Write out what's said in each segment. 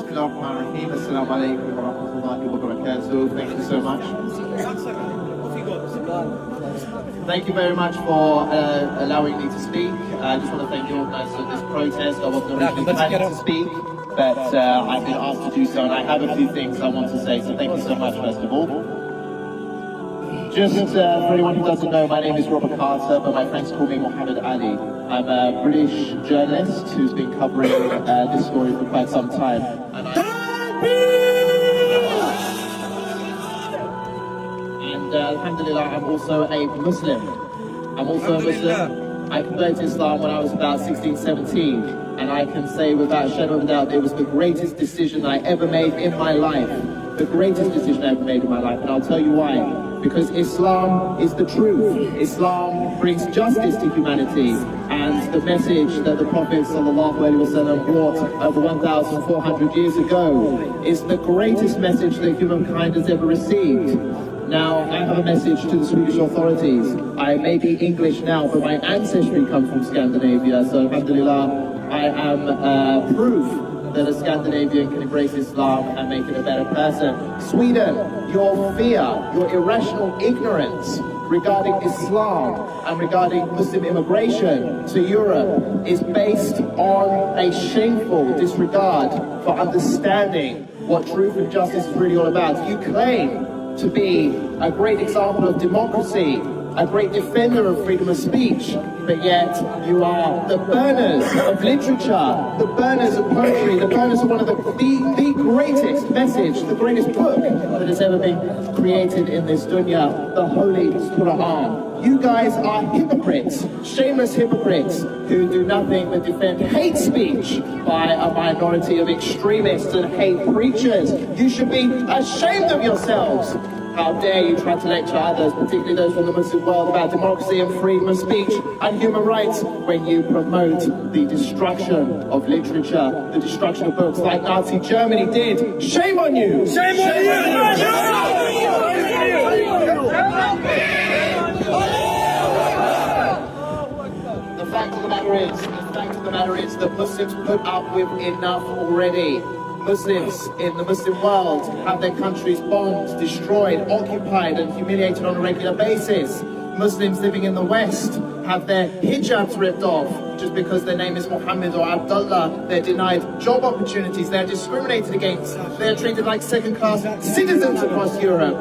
Bismillahirrahmanirrahim. Assalamu alaikum wa rahmatullahi wa barakatuh. Thank you so much. Thank you very much for allowing me to speak. I just want to thank the organisers of this protest. I wasn't originally planning to speak, but I've been asked to do so, and I have a few things I want to say, so thank you so much, first of all. Just for anyone who doesn't know, my name is Robert Carter, but my friends call me Muhammad Ali. I'm a British journalist who's been covering this story for quite some time. And alhamdulillah, I'm also a Muslim. I converted to Islam when I was about 16, 17, and I can say without a shadow of a doubt it was the greatest decision I ever made in my life. The greatest decision I ever made in my life, and I'll tell you why. Because Islam is the truth. Islam brings justice to humanity, and the message that the Prophet ﷺ brought over 1,400 years ago is the greatest message that humankind has ever received. Now, I have a message to the Swedish authorities. I may be English now, but my ancestry comes from Scandinavia, so alhamdulillah, I am proof that a Scandinavian can embrace Islam and make it a better person. Sweden, your fear, your irrational ignorance regarding Islam and regarding Muslim immigration to Europe is based on a shameful disregard for understanding what truth and justice is really all about. You claim to be a great example of democracy, a great defender of freedom of speech, but yet you are the burners of literature, the burners of poetry, the burners of one of the greatest message, the greatest book that has ever been created in this dunya, the Holy Quran. You guys are hypocrites, shameless hypocrites, who do nothing but defend hate speech by a minority of extremists and hate preachers. You should be ashamed of yourselves. How dare you try to lecture others, particularly those from the Muslim world, about democracy and freedom of speech and human rights when you promote the destruction of literature, the destruction of books like Nazi Germany did. Shame on you! Shame on you! The fact of the matter is that Muslims put up with enough already. Muslims in the Muslim world have their countries bombed, destroyed, occupied and humiliated on a regular basis. Muslims living in the West have their hijabs ripped off just because their name is Muhammad or Abdullah. They're denied job opportunities, they're discriminated against, they're treated like second-class citizens across Europe.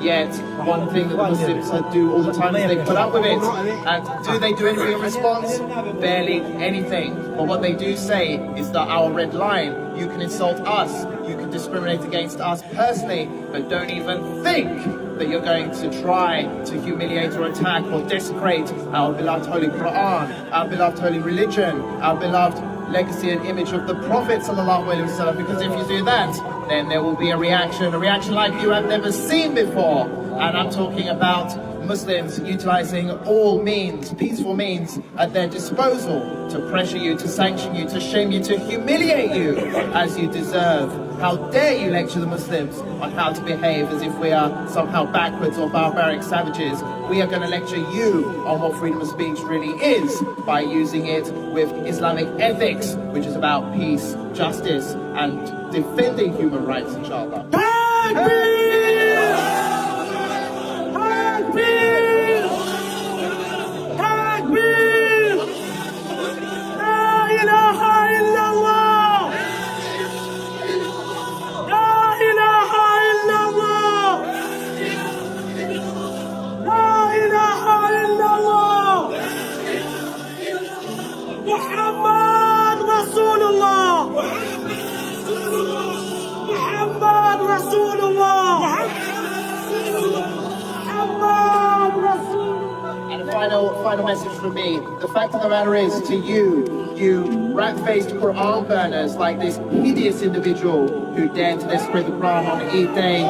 Yet, one thing that the Muslims do all the time is they put up with it. And do they do anything in response? Barely anything. But what they do say is that our red line, you can insult us, you can discriminate against us personally, but don't even think that you're going to try to humiliate or attack or desecrate our beloved Holy Quran, our beloved holy religion, our beloved legacy and image of the Prophet ﷺ, because if you do that, then there will be a reaction like you have never seen before. And I'm talking about Muslims utilizing all means, peaceful means at their disposal to pressure you, to sanction you, to shame you, to humiliate you as you deserve. How dare you lecture the Muslims on how to behave as if we are somehow backwards or barbaric savages. We are going to lecture you on what freedom of speech really is by using it with Islamic ethics, which is about peace, justice and defending human rights, inshallah. Final message from me. The fact of the matter is, to you rat-faced Quran burners like this hideous individual who dared to desecrate the Quran on Eid Day.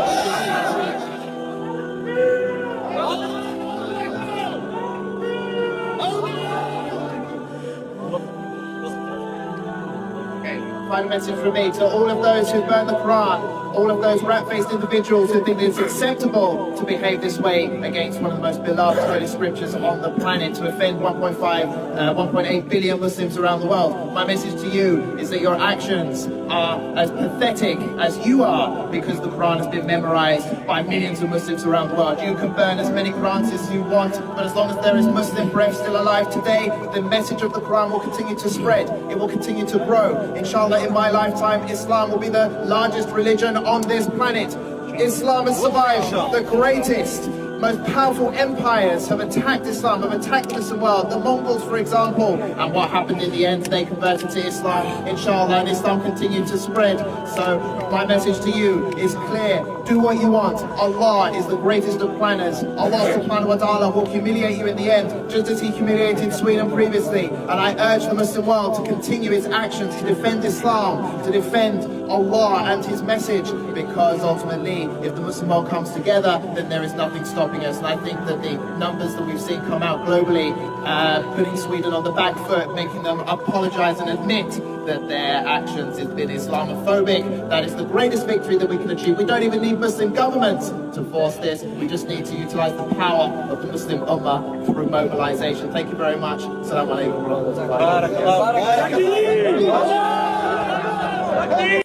Final message from me to all of those who burn the Quran, all of those rat-faced individuals who think it's acceptable to behave this way against one of the most beloved holy scriptures on the planet, to offend 1.8 billion Muslims around the world. My message to you is that your actions are as pathetic as you are, because the Quran has been memorized by millions of Muslims around the world. You can burn as many Qurans as you want, but as long as there is Muslim breath still alive today, the message of the Quran will continue to spread. It will continue to grow. Inshallah, in my lifetime, Islam will be the largest religion on this planet. Islam has survived the greatest, most powerful empires have attacked Islam, have attacked the Muslim world. The Mongols, for example. And what happened in the end? They converted to Islam, inshallah, and Islam continued to spread. So my message to you is clear. Do what you want. Allah is the greatest of planners. Allah subhanahu wa ta'ala will humiliate you in the end, just as he humiliated Sweden previously. And I urge the Muslim world to continue its actions, to defend Islam, to defend Allah and his message, because ultimately, if the Muslim world comes together, then there is nothing stopping us. And I think that the numbers that we've seen come out globally, putting Sweden on the back foot, making them apologize and admit that their actions have been Islamophobic, that is the greatest victory that we can achieve. We don't even need Muslim governments to force this. We just need to utilize the power of the Muslim Ummah through mobilization. Thank you very much. Assalamu alaikum wa rahmatullahi wa barakatuh.